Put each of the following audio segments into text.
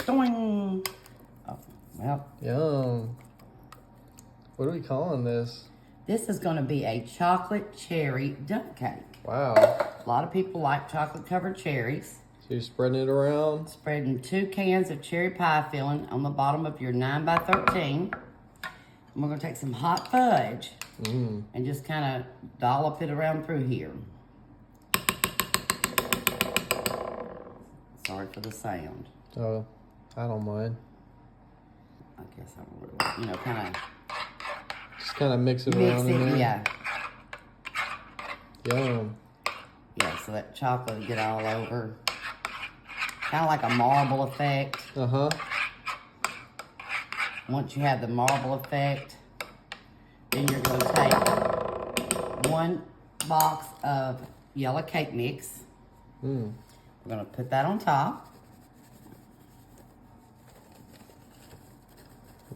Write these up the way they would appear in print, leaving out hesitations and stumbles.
Doing. Oh, well. Yum. What are we calling this? This is going to be a chocolate cherry dump cake. Wow. A lot of people like chocolate covered cherries. So you're spreading it around? Spreading 2 cans of cherry pie filling on the bottom of your 9x13. And we're going to take some hot fudge and just kind of dollop it around through here. Sorry for the sound. Oh, I don't mind. I guess I don't really, kind of. Just kind of mix it Mix around it, in there. yeah. Yum. Yeah, so that chocolate will get all over. Kind of like a marble effect. Uh-huh. Once you have the marble effect, then you're going to take 1 box of yellow cake mix. We're going to put that on top.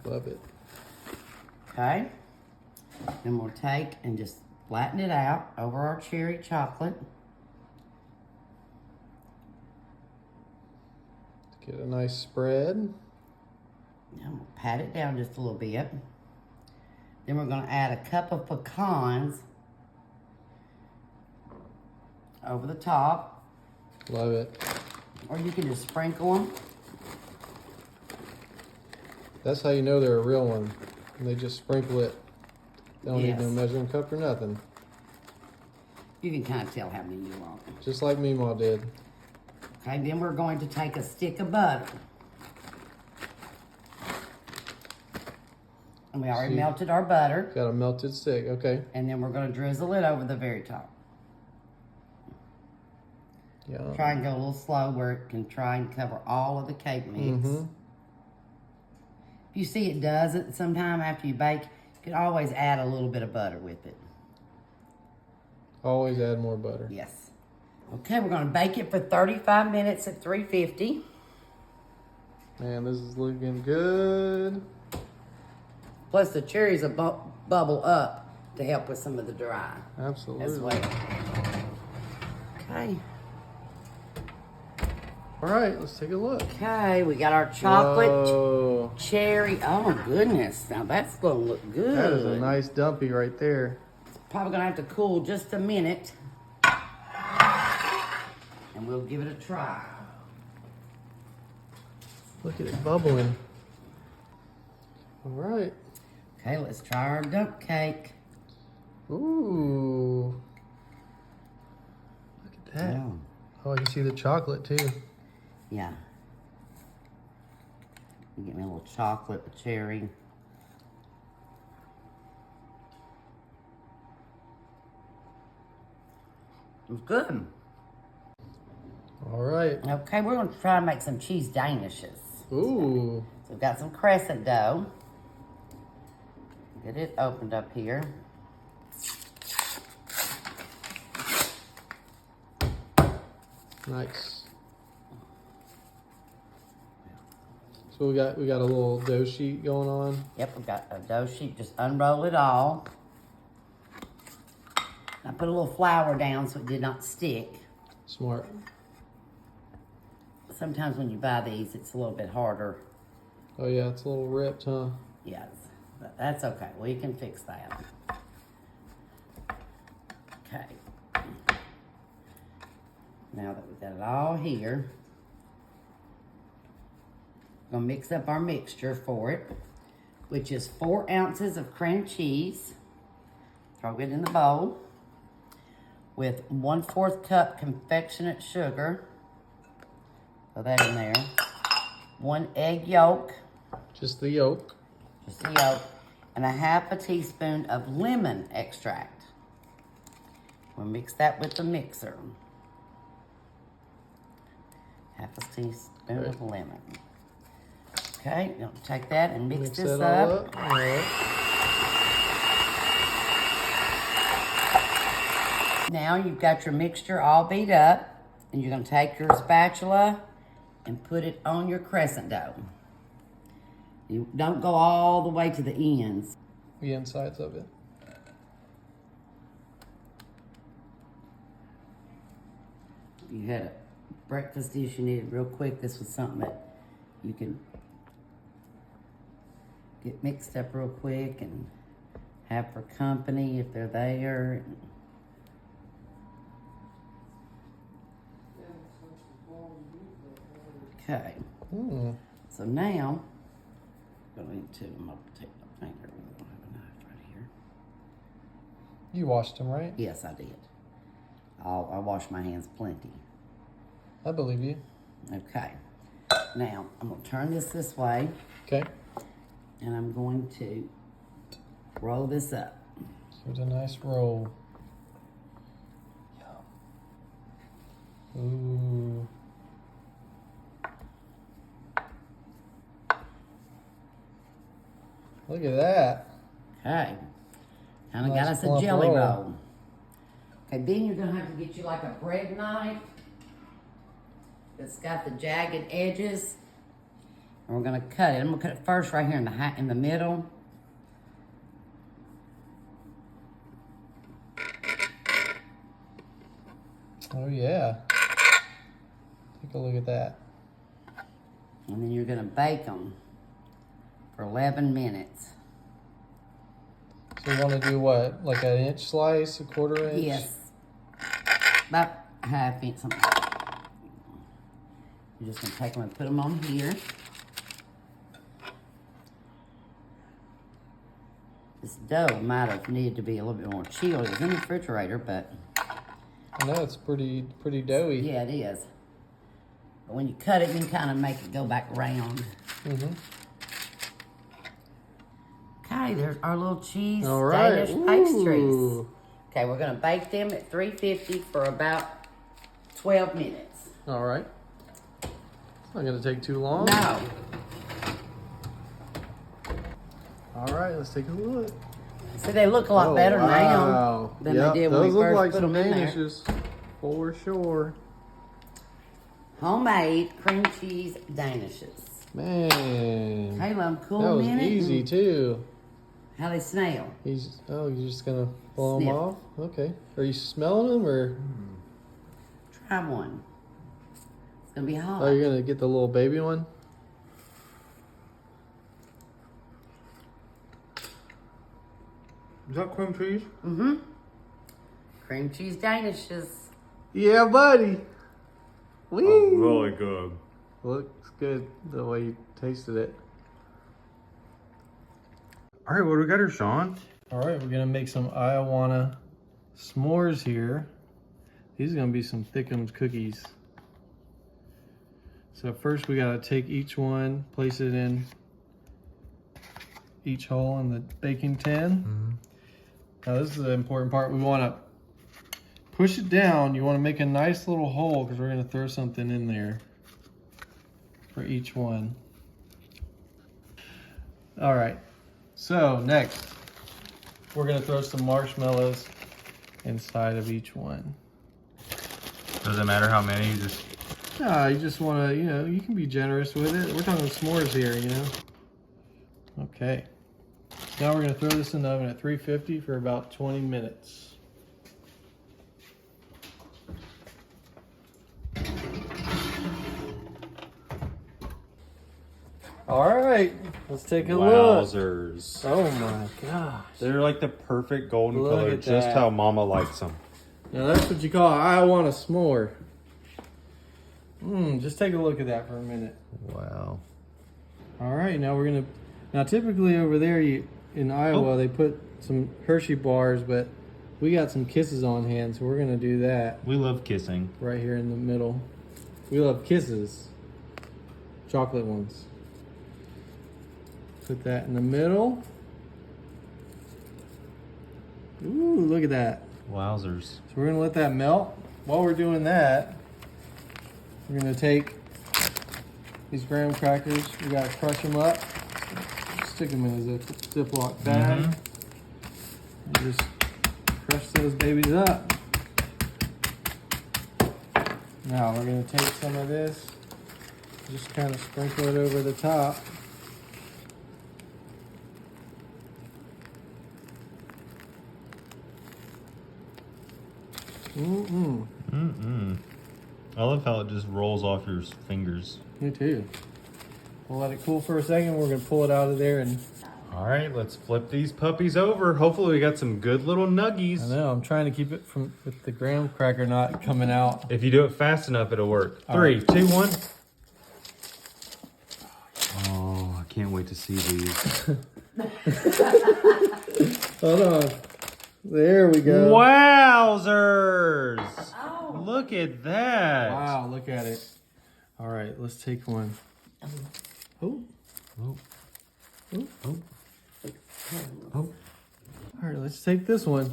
Love it. Okay. Then we'll take and just flatten it out over our cherry chocolate. Get a nice spread. And we'll pat it down just a little bit. Then we're going to add a cup of pecans over the top. Love it. Or you can just sprinkle them. That's how you know they're a real one. And they just sprinkle it. They don't need no Yes. measuring cup or nothing. You can kind of tell how many you want. Just like Meemaw did. Okay, then we're going to take a stick of butter. And we already melted our butter. Got a melted stick, okay. And then we're going to drizzle it over the very top. Yeah. Try and go a little slow where it can try and cover all of the cake mix. If you see it does it sometime after you bake, you can always add a little bit of butter with it. Always add more butter. Yes. Okay, we're going to bake it for 35 minutes at 350. Man, this is looking good. Plus the cherries will bubble up to help with some of the dry Absolutely. as well. Okay. All right, let's take a look. Okay, we got our chocolate Whoa. cherry. Oh my goodness, now that's going to look good. That is a nice dumpy right there. Probably going to have to cool just a minute. And we'll give it a try. Look at it bubbling. All right. Okay, let's try our dump cake. Ooh. Look at that. Yeah. Oh, I can see the chocolate too. Yeah. You get me a little chocolate with cherry. It was good. All right. Okay, we're going to try and make some cheese danishes. Ooh. So we've got some crescent dough. Get it opened up here. Nice. So we got a little dough sheet going on. Yep, we've got a dough sheet. Just unroll it all. I put a little flour down so it did not stick. Smart. Sometimes when you buy these, it's a little bit harder. Oh yeah, it's a little ripped, huh? Yes, but that's okay. We can fix that. Okay. Now that we've got it all here, we're going to mix up our mixture for it, which is 4 ounces of cream cheese. Throw it in the bowl with 1/4 cup confectionate sugar. Throw that in there. 1 egg yolk. Just the yolk. Just the yolk. And 1/2 teaspoon of lemon extract. We'll mix that with the mixer. 1/2 teaspoon of lemon. Okay, you'll take that and mix this that up. all up. All right. Now you've got your mixture all beat up, and you're going to take your spatula and put it on your crescent dough. You don't go all the way to the ends. The insides of it. You had a breakfast dish you needed real quick. This was something that you can get mixed up real quick and have for company if they're there. Okay. So now, I'm going to take my finger. I don't have a knife right here. You washed them, right? Yes, I did. I wash my hands plenty. I believe you. Okay. Now, I'm going to turn this way. Okay. And I'm going to roll this up. Here's a nice roll. Ooh. Look at that. Okay. Kind of Nice got us a plump jelly roll. roll. Okay, then you're going to have to get you like a bread knife that's got the jagged edges. And we're going to cut it. I'm going to cut it first right here in the middle. Oh yeah. Take a look at that. And then you're going to bake them for 11 minutes. So you want to do what? Like an inch slice, a quarter inch? Yes. About half inch, something. You're just going to take them and put them on here. This dough might have needed to be a little bit more chilled. It was in the refrigerator, but... I know it's pretty doughy. Yeah, it is. But when you cut it, you can kind of make it go back round. Mm-hmm. Okay, there's our little cheese All right. Danish pastries. Ooh. Okay, we're going to bake them at 350 for about 12 minutes. All right. It's not going to take too long. No. All right, let's take a look. See, they look a lot better wow. now than Yep, they did when we those look first like put some them in there. danishes, for sure. Homemade cream cheese danishes. Man, Hey, let them cool that a was minute. easy and too. How they smell. You're just gonna blow them Sniff. off? Okay. Are you smelling them or? Try one. It's going to be hot. Oh, you're gonna get the little baby one? Is that cream cheese? Mm-hmm. Cream cheese danishes. Yeah, buddy. Oh, really good. Looks good the way you tasted it. All right, what do we got here, Sean? All right, we're gonna make some Iowana s'mores here. These are gonna be some Thickums cookies. So first we gotta take each one, place it in each hole in the baking tin. Now this is the important part. We wanna push it down. You wanna make a nice little hole because we're gonna throw something in there for each one. All right, so next, we're gonna throw some marshmallows inside of each one. Does it matter how many? You just Nah, you just wanna, you can be generous with it. We're talking s'mores here, Okay. Now we're gonna throw this in the oven at 350 for about 20 minutes. All right, let's take a look. wowzers. Oh my gosh. They're like the perfect golden Look color, at just that. how Mama likes them. Now that's what you call I want a s'more. Just take a look at that for a minute. Wow. All right, now typically over there in Iowa they put some Hershey bars, but we got some Kisses on hand, so we're gonna do that We love kissing. right here in the middle. We love Kisses, chocolate ones. Put that in the middle. Ooh, look at that. Wowzers. So we're gonna let that melt. While we're doing that, we're gonna take these graham crackers. We gotta crush them up, stick them in a Ziploc bag, and just crush those babies up. Now we're gonna take some of this, just kind of sprinkle it over the top. I love how it just rolls off your fingers. Me too. We'll let it cool for a second. We're gonna pull it out of there and. All right, let's flip these puppies over. Hopefully we got some good little nuggies. I know, I'm trying to keep it with the graham cracker not coming out. If you do it fast enough, it'll work. All 3, right. 2, 1. Oh, I can't wait to see these. Hold on. There we go. Wowzers! Look at that. Wow, look at it. All right, let's take one. Oh. Oh. Oh. Oh. Oh. All right, let's take this one.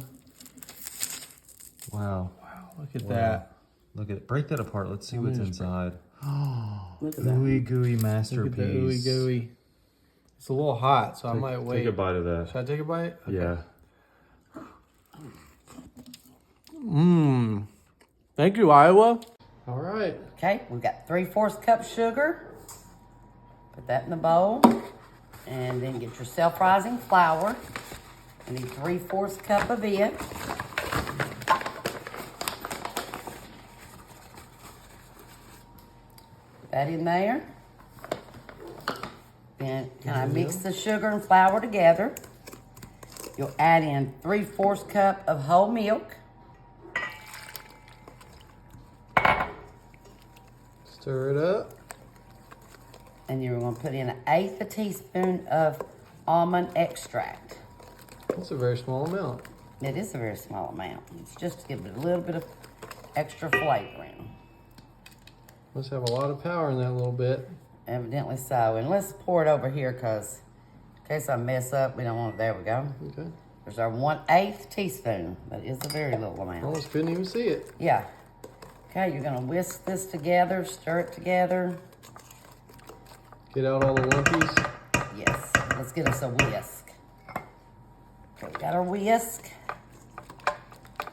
Wow. Wow, look at Wow. that. Look at it. Break that apart. Let's see what's inside. Look at that. Ooey gooey Look masterpiece. at the ooey gooey. It's a little hot, so I might wait. Take a bite of that. Should I take a bite? Okay. Yeah. Mmm. Thank you, Iowa. All right. Okay, we've got 3/4 cup sugar. Put that in the bowl. And then get your self-rising flour. I need 3/4 cup of it. Put that in there. Then kind of mix the sugar and flour together. You'll add in 3/4 cup of whole milk. Stir it up. And you're going to put in 1/8 teaspoon of almond extract. That's a very small amount. It is a very small amount. It's just to give it a little bit of extra flavoring. Must have a lot of power in that little bit. Evidently so. And let's pour it over here because in case I mess up, we don't want it. There we go. Okay. There's our 1/8 teaspoon. That is a very little amount. Almost couldn't even see it. Yeah. Okay, you're going to whisk this together, stir it together. Get out all the lumpies. Yes, let's get us a whisk. Okay, we got our whisk. I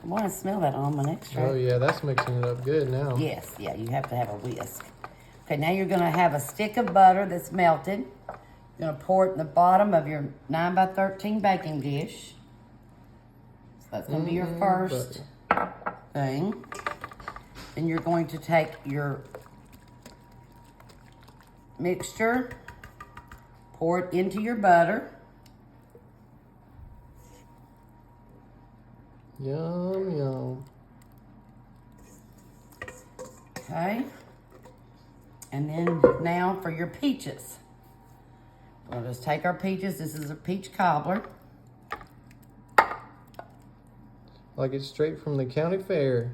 want to smell that almond extract. Oh yeah, that's mixing it up good now. Yes, yeah, you have to have a whisk. Okay, now you're gonna have a stick of butter that's melted. You're gonna pour it in the bottom of your 9x13 baking dish. So that's gonna be your first thing. Then you're going to take your mixture, pour it into your butter. Yum, yum. Okay. And then now for your peaches. We'll just take our peaches. This is a peach cobbler. Like it's straight from the county fair.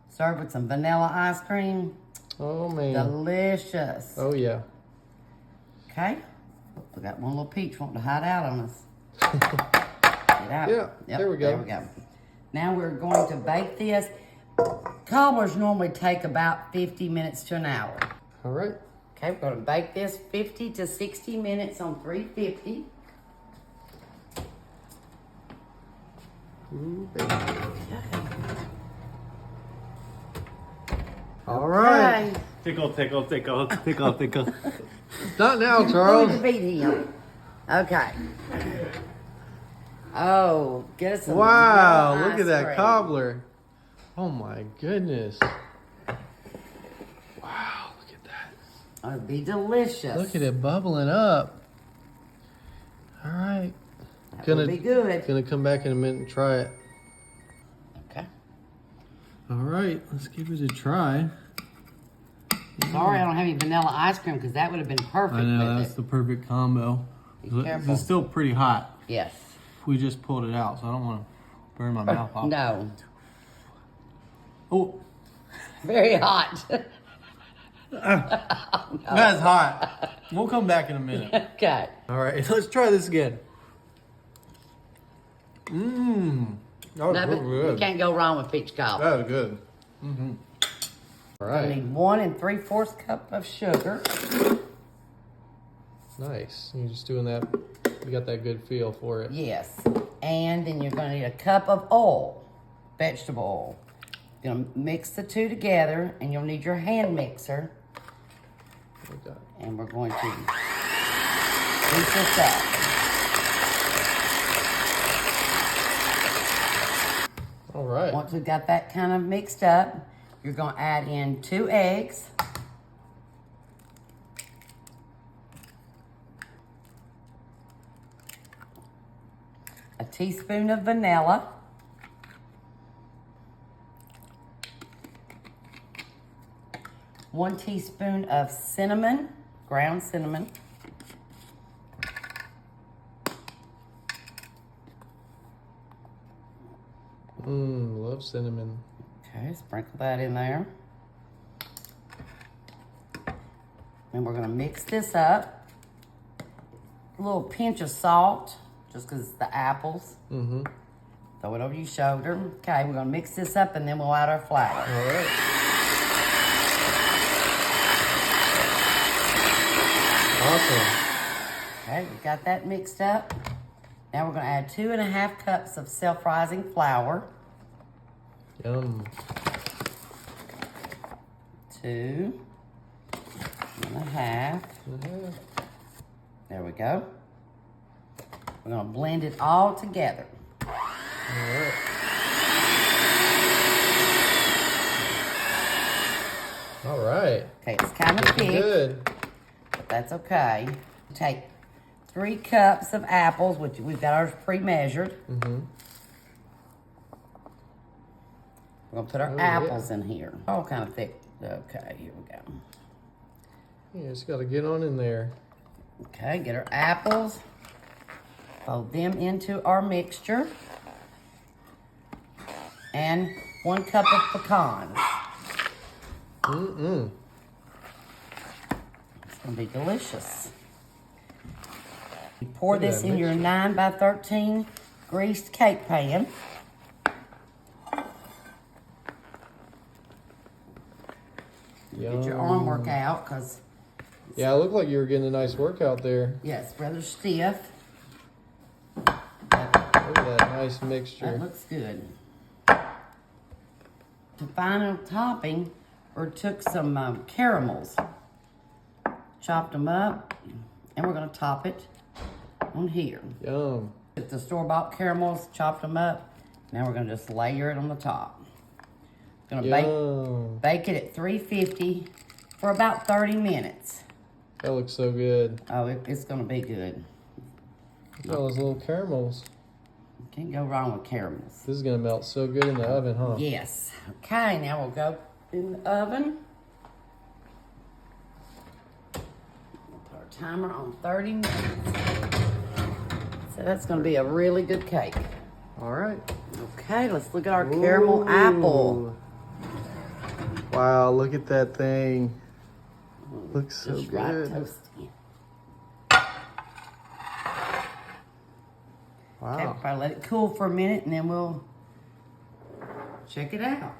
Serve with some vanilla ice cream. Oh man. Delicious. Oh yeah. Okay. We got one little peach wanting to hide out on us. Get out. Yeah, there we go. There we go. Now we're going to bake this. Cobblers normally take about 50 minutes to an hour. All right. Okay, we're going to bake this 50 to 60 minutes on 350. Ooh, baby. All right. Okay. Tickle, tickle, tickle, tickle, tickle. Not now, Going Charles. to beat him. Okay. Oh, get us some Wow, vanilla look ice at that cream. cobbler. Oh my goodness. Wow, look at that. Oh, it'd be delicious. Look at it bubbling up. All right. That Gonna would be good. Gonna come back in a minute and try it. Okay. All right, let's give it a try. Sorry I don't have any vanilla ice cream because that would have been perfect I know, with that's it. the perfect combo. Be careful. It's still pretty hot. Yes. We just pulled it out, so I don't want to burn my mouth off. No. Oh, Very hot. that's hot. We'll come back in a minute. Okay. All right, let's try this again. Mmm. That was No, but really you good. can't go wrong with peach cobbler. That was good. Mm-hmm. All I right. need 1 3/4 cup of sugar. Nice. You're just doing that. You got that good feel for it. Yes. And then you're going to need a cup of oil, vegetable oil. You're going to mix the two together, and you'll need your hand mixer. Like that. And we're going to mix this up. All right. Once we've got that kind of mixed up, you're going to add in 2 eggs. teaspoon of vanilla. One teaspoon of cinnamon, ground cinnamon. Love cinnamon. Okay, sprinkle that in there. And we're gonna mix this up. A little pinch of salt, just because it's the apples. Throw it over your shoulder. Okay, we're gonna mix this up and then we'll add our flour. All right. Awesome. Okay, we got that mixed up. Now we're gonna add 2.5 cups of self-rising flour. Yum. 2.5. There we go. We're gonna blend it all together. All right. All right. Okay, it's kind of thick, Good. but that's okay. Take 3 cups of apples, which we've got ours pre-measured. We're gonna put our apples in here. All kind of thick. Okay, here we go. You just got to get on in there. Okay, get our apples. Fold them into our mixture. And 1 cup of pecans. It's gonna be delicious. You pour Look at this that in your mixture. 9 by 13 greased cake pan. Get your arm work out, because Yeah, it looked like you were getting a nice workout there. yeah, it's rather stiff. Look at that nice mixture. That looks good. The final topping, or took some caramels, chopped them up, and we're gonna top it on here. Yum. Took the store-bought caramels, chopped them up. Now we're gonna just layer it on the top. Gonna Yum. bake it at 350 for about 30 minutes. That looks so good. Oh, it's gonna be good. Look at all those little caramels. Can't go wrong with caramels. This is going to melt so good in the oven, huh? Yes. Okay, now we'll go in the oven. Put our timer on 30 minutes. So that's gonna be a really good cake. All right. Okay, let's look at our caramel apple. Wow, look at that thing. Looks so Just right good. toasty. Wow. Okay, we'll probably let it cool for a minute and then we'll check it out.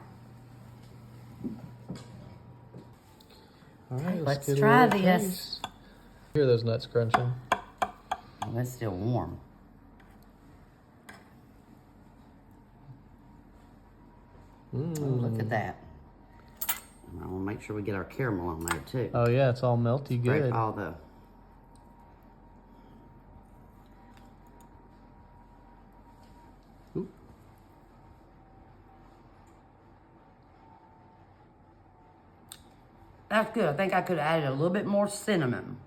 All right, Let's get a try little this. taste. Hear those nuts crunching. Oh, it's still warm. Oh, look at that. And I want to make sure we get our caramel on there too. Oh yeah, it's all melty Break good. all the. Oop. That's good. I think I could have added a little bit more cinnamon.